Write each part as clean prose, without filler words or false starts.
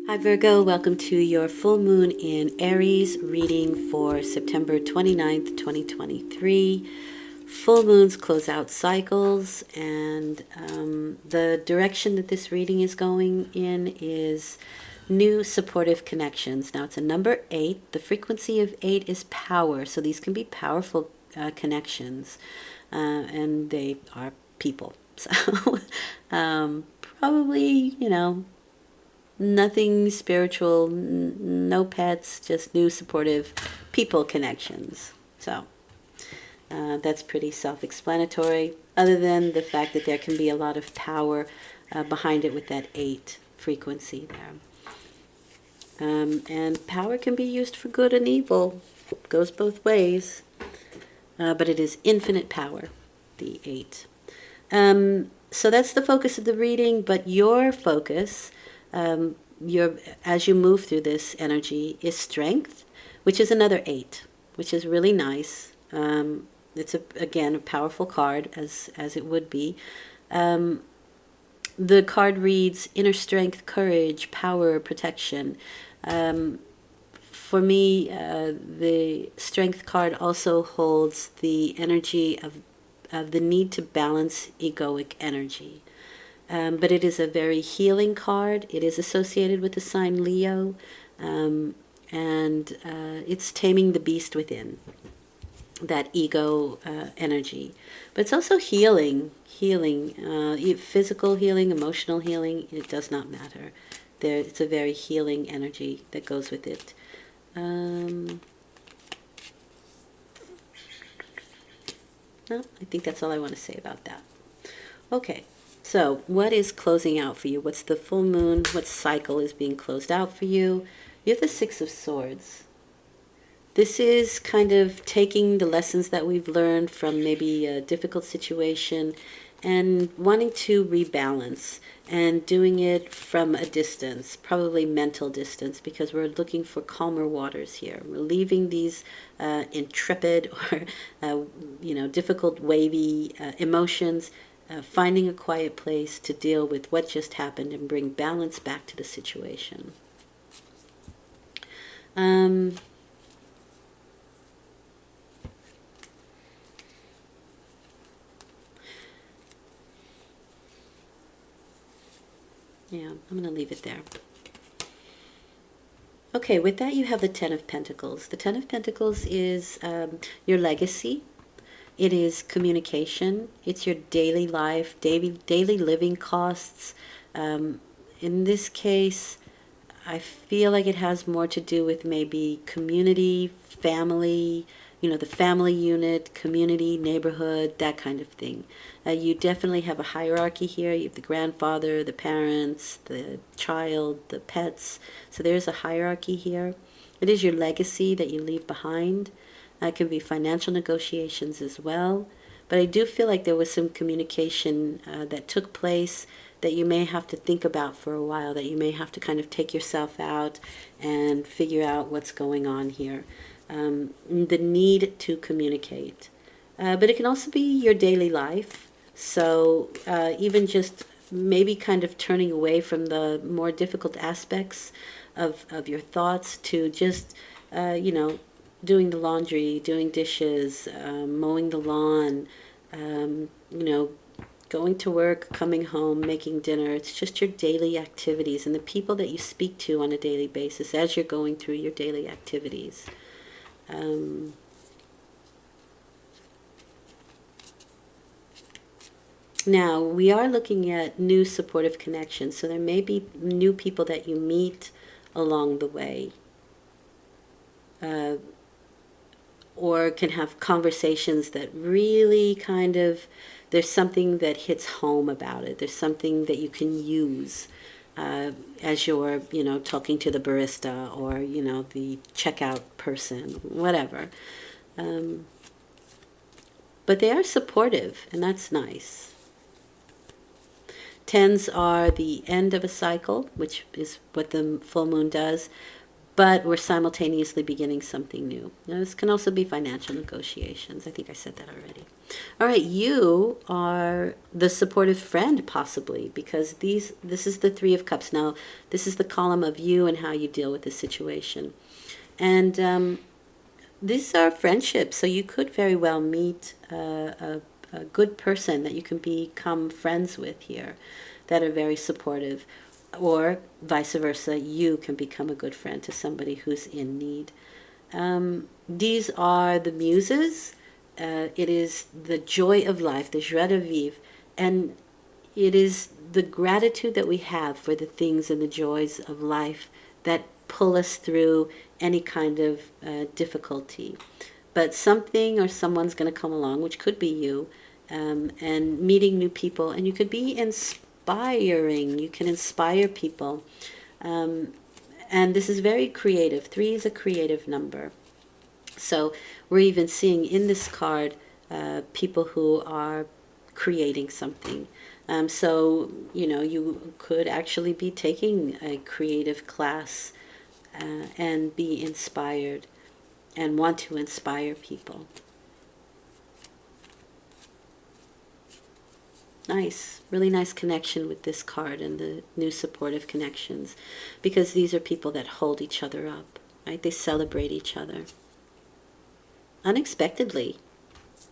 Hi Virgo, welcome to your full moon in Aries reading for September 29th, 2023. Full moons close out cycles, and the direction that this reading is going in is new supportive connections. Now it's a number 8. The frequency of 8 is power, so these can be powerful connections, and they are people. So probably, nothing spiritual, no pets, just new supportive people connections. So that's pretty self-explanatory, other than the fact that there can be a lot of power behind it with that 8 frequency there. And power can be used for good and evil. It goes both ways. But it is infinite power, the 8. So that's the focus of the reading, but your focus, as you move through this energy, is strength, which is another 8, which is really nice. It's again a powerful card, as it would be. The card reads inner strength, courage, power, protection. For me, the strength card also holds the energy of the need to balance egoic energy. But it is a very healing card. It is associated with the sign Leo, and it's taming the beast within, that ego energy. But it's also healing, physical healing, emotional healing. It does not matter. It's a very healing energy that goes with it. No, I think that's all I want to say about that. Okay, so what is closing out for you? What's the full moon? What cycle is being closed out for you? You have the Six of Swords. This is kind of taking the lessons that we've learned from maybe a difficult situation and wanting to rebalance, and doing it from a distance, probably mental distance, because we're looking for calmer waters here. We're leaving these intrepid or difficult, wavy emotions, finding a quiet place to deal with what just happened and bring balance back to the situation. Yeah, I'm going to leave it there. Okay, with that you have the Ten of Pentacles. The Ten of Pentacles is your legacy. It is communication. It's your daily life, daily living costs. In this case, I feel like it has more to do with maybe community, family, the family unit, community, neighborhood, that kind of thing. You definitely have a hierarchy here. You have the grandfather, the parents, the child, the pets. So there's a hierarchy here. It is your legacy that you leave behind. It can be financial negotiations as well. But I do feel like there was some communication that took place that you may have to think about for a while, that you may have to kind of take yourself out and figure out what's going on here. The need to communicate. But it can also be your daily life. So even just maybe kind of turning away from the more difficult aspects of your thoughts to just, doing the laundry, doing dishes, mowing the lawn, going to work, coming home, making dinner. It's just your daily activities and the people that you speak to on a daily basis as you're going through your daily activities. Now, we are looking at new supportive connections, so there may be new people that you meet along the way, or can have conversations that really kind of, there's something that hits home about it. There's something that you can use as you're, talking to the barista or, the checkout person, whatever. But they are supportive, and that's nice. Tens are the end of a cycle, which is what the full moon does. but we're simultaneously beginning something new. Now, this can also be financial negotiations. I think I said that already. All right, you are the supportive friend, possibly, because this is the Three of Cups. Now, this is the column of you and how you deal with the situation. And these are friendships, so you could very well meet a good person that you can become friends with here that are very supportive, or vice versa, you can become a good friend to somebody who's in need. These are the muses. It is the joy of life, the joie de vivre, and it is the gratitude that we have for the things and the joys of life that pull us through any kind of difficulty. But something or someone's going to come along, which could be you, and meeting new people, and you could be inspiring. You can inspire people. And this is very creative. 3 is a creative number. So we're even seeing in this card people who are creating something. So, you could actually be taking a creative class and be inspired and want to inspire people. Nice, really nice connection with this card and the new supportive connections, because these are people that hold each other up, right? They celebrate each other. Unexpectedly,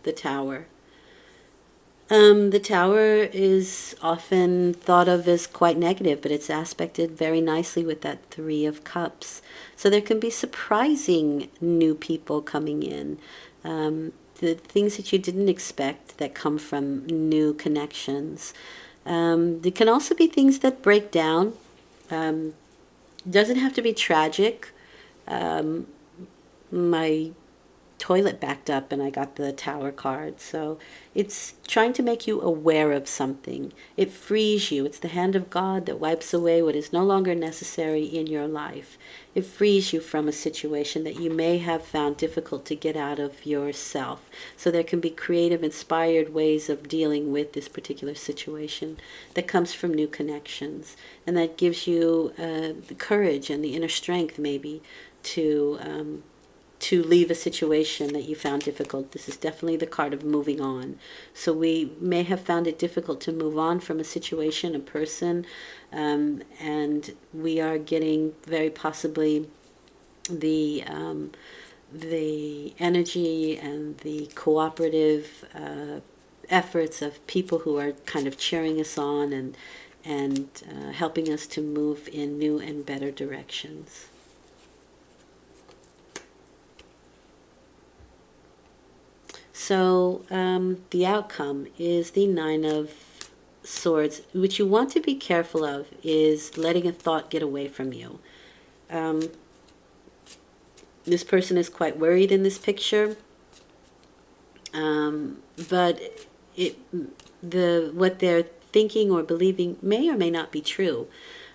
the Tower. The Tower is often thought of as quite negative, but it's aspected very nicely with that 3 of Cups. So there can be surprising new people coming in. The things that you didn't expect that come from new connections. There can also be things that break down. Doesn't have to be tragic. My toilet backed up and I got the Tower card. So it's trying to make you aware of something. It frees you. It's the hand of God that wipes away what is no longer necessary in your life. It frees you from a situation that you may have found difficult to get out of yourself. So there can be creative, inspired ways of dealing with this particular situation that comes from new connections. And that gives you the courage and the inner strength maybe to leave a situation that you found difficult. This is definitely the card of moving on. So we may have found it difficult to move on from a situation, a person, and we are getting very possibly the energy and the cooperative efforts of people who are kind of cheering us on and helping us to move in new and better directions. So the outcome is the 9 of Swords. What you want to be careful of is letting a thought get away from you. This person is quite worried in this picture, but what they're thinking or believing may or may not be true.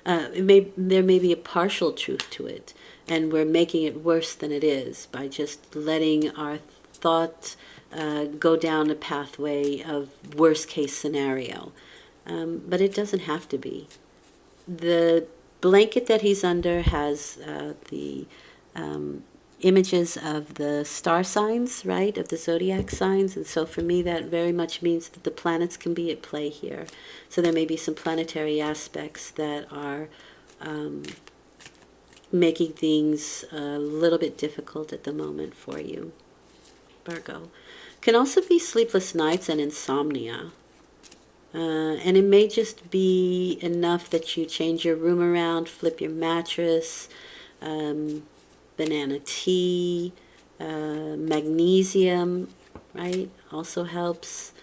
There may be a partial truth to it, and we're making it worse than it is by just letting our thought go down a pathway of worst case scenario. But it doesn't have to be. The blanket that he's under has the images of the star signs, right, of the zodiac signs. And so for me, that very much means that the planets can be at play here. So there may be some planetary aspects that are making things a little bit difficult at the moment for you, Virgo. Can also be sleepless nights and insomnia. And it may just be enough that you change your room around, flip your mattress, banana tea, magnesium, right? Also helps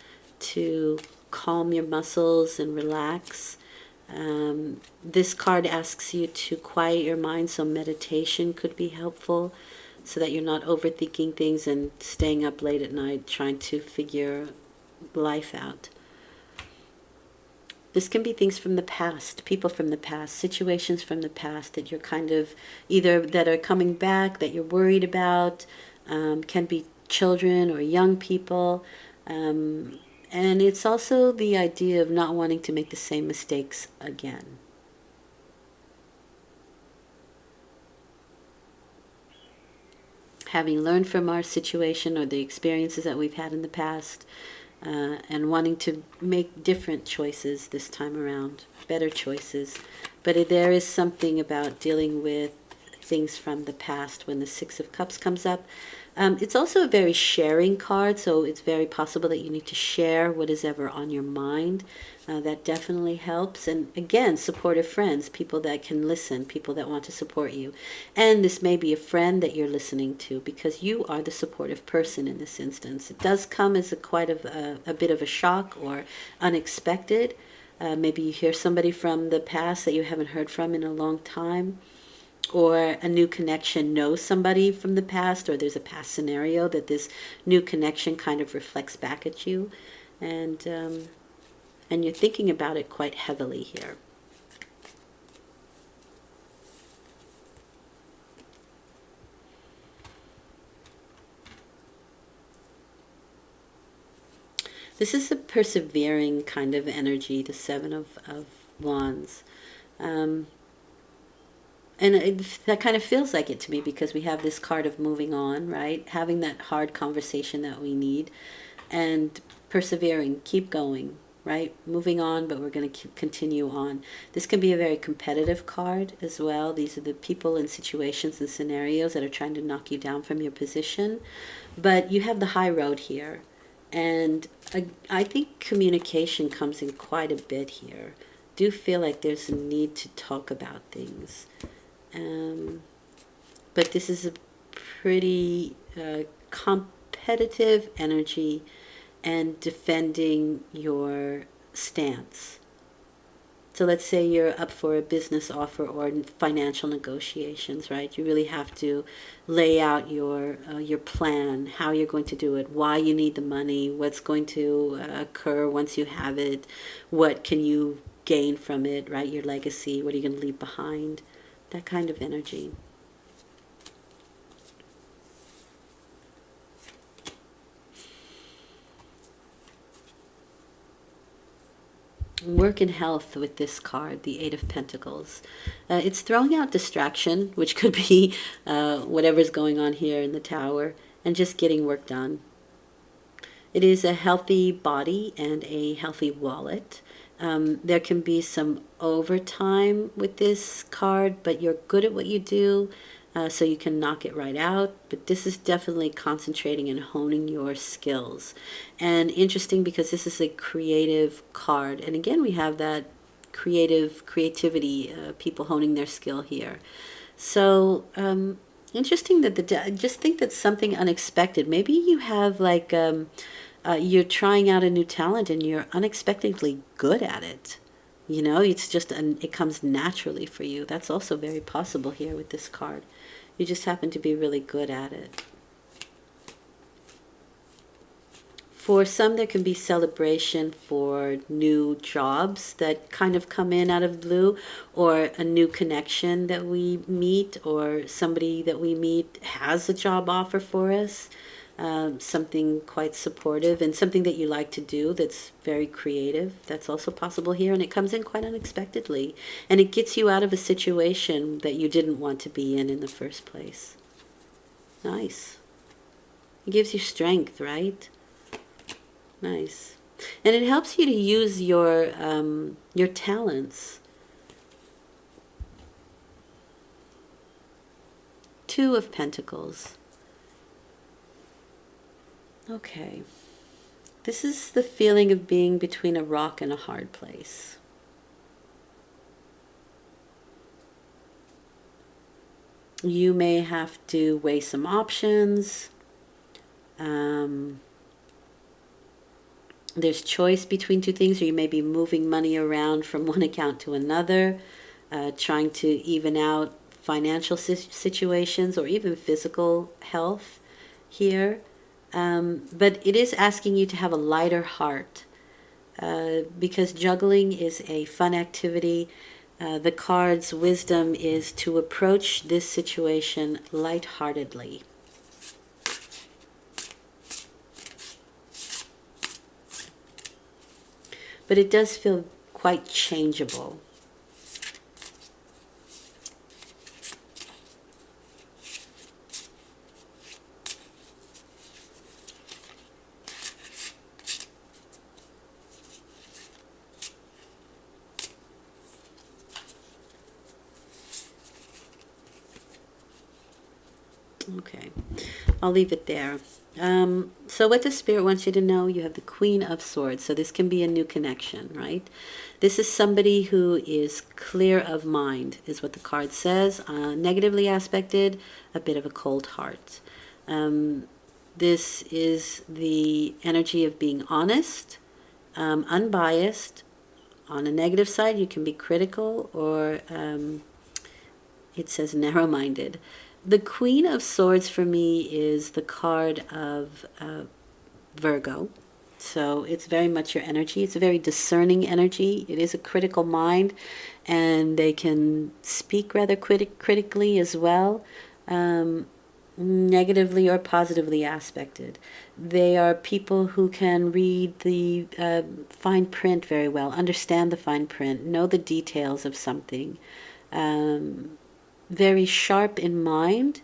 to calm your muscles and relax. This card asks you to quiet your mind, so meditation could be helpful so that you're not overthinking things and staying up late at night trying to figure life out. This can be things from the past, people from the past, situations from the past that you're kind of either that are coming back, that you're worried about, can be children or young people. And it's also the idea of not wanting to make the same mistakes again. having learned from our situation or the experiences that we've had in the past, and wanting to make different choices this time around, better choices. But there is something about dealing with things from the past when the Six of Cups comes up. It's also a very sharing card, so it's very possible that you need to share what is ever on your mind. That definitely helps. And again, supportive friends, people that can listen, people that want to support you. And this may be a friend that you're listening to because you are the supportive person in this instance. It does come as a bit of a shock or unexpected. Maybe you hear somebody from the past that you haven't heard from in a long time, or a new connection knows somebody from the past, or there's a past scenario that this new connection kind of reflects back at you, and you're thinking about it quite heavily here. This is a persevering kind of energy, the Seven of Wands. And that kind of feels like it to me because we have this card of moving on, right? Having that hard conversation that we need and persevering, keep going, right? Moving on, but we're going to continue on. This can be a very competitive card as well. These are the people and situations and scenarios that are trying to knock you down from your position. But you have the high road here. And I think communication comes in quite a bit here. Do feel like there's a need to talk about things. But this is a pretty competitive energy and defending your stance. So let's say you're up for a business offer or financial negotiations, right? You really have to lay out your plan, how you're going to do it, why you need the money, what's going to occur once you have it, what can you gain from it, right? Your legacy, what are you going to leave behind? That kind of energy. Work and health with this card, the Eight of Pentacles. It's throwing out distraction, which could be whatever's going on here in the Tower, and just getting work done. It is a healthy body and a healthy wallet. There can be some overtime with this card, but you're good at what you do, so you can knock it right out. But this is definitely concentrating and honing your skills. And interesting because this is a creative card. And again, we have that creativity, people honing their skill here. So interesting that I just think that's something unexpected. Maybe you have like... you're trying out a new talent and you're unexpectedly good at it. You know, it's just, it comes naturally for you. That's also very possible here with this card. You just happen to be really good at it. For some, there can be celebration for new jobs that kind of come in out of the blue, or a new connection that we meet, or somebody that we meet has a job offer for us. Something quite supportive and something that you like to do that's very creative. That's also possible here, and it comes in quite unexpectedly, and it gets you out of a situation that you didn't want to be in the first place. Nice. It gives you strength, right? Nice. And it helps you to use your talents. Two of Pentacles. Okay. This is the feeling of being between a rock and a hard place. You may have to weigh some options. There's choice between two things, or you may be moving money around from one account to another, trying to even out financial situations or even physical health here. But it is asking you to have a lighter heart, because juggling is a fun activity. The card's wisdom is to approach this situation lightheartedly. But it does feel quite changeable. Okay, I'll leave it there. So what the Spirit wants you to know, you have the Queen of Swords. So this can be a new connection, right? This is somebody who is clear of mind, is what the card says. Negatively aspected, a bit of a cold heart. This is the energy of being honest, unbiased. On a negative side, you can be critical, or it says narrow-minded. The Queen of Swords for me is the card of Virgo. So it's very much your energy. It's a very discerning energy. It is a critical mind, and they can speak rather critically as well, negatively or positively aspected. They are people who can read the fine print very well, understand the fine print, know the details of something. Very sharp in mind.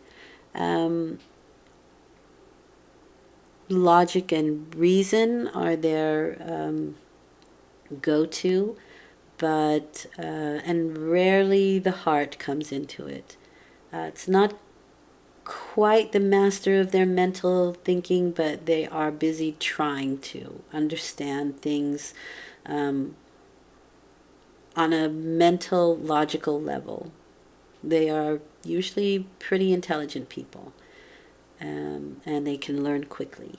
Logic and reason are their go-to, but and rarely the heart comes into it. It's not quite the master of their mental thinking, but they are busy trying to understand things on a mental, logical level. They are usually pretty intelligent people, and they can learn quickly.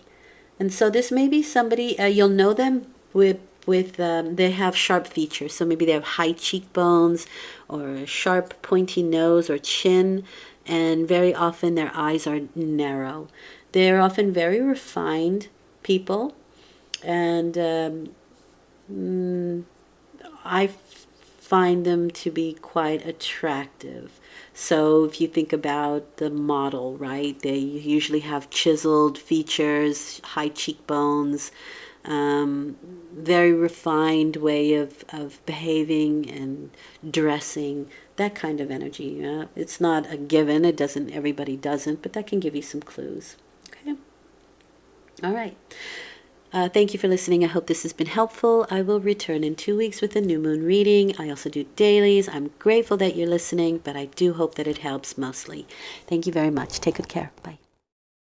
And so this may be somebody, you'll know them with they have sharp features. So maybe they have high cheekbones or a sharp pointy nose or chin, and very often their eyes are narrow. They're often very refined people, and I find them to be quite attractive. So if you think about the model, right, they usually have chiseled features, high cheekbones, very refined way of behaving and dressing, that kind of energy. It's not a given, everybody doesn't, but that can give you some clues. Okay. All right. Thank you for listening. I hope this has been helpful. I will return in 2 weeks with a new moon reading. I also do dailies. I'm grateful that you're listening, but I do hope that it helps mostly. Thank you very much. Take good care. Bye.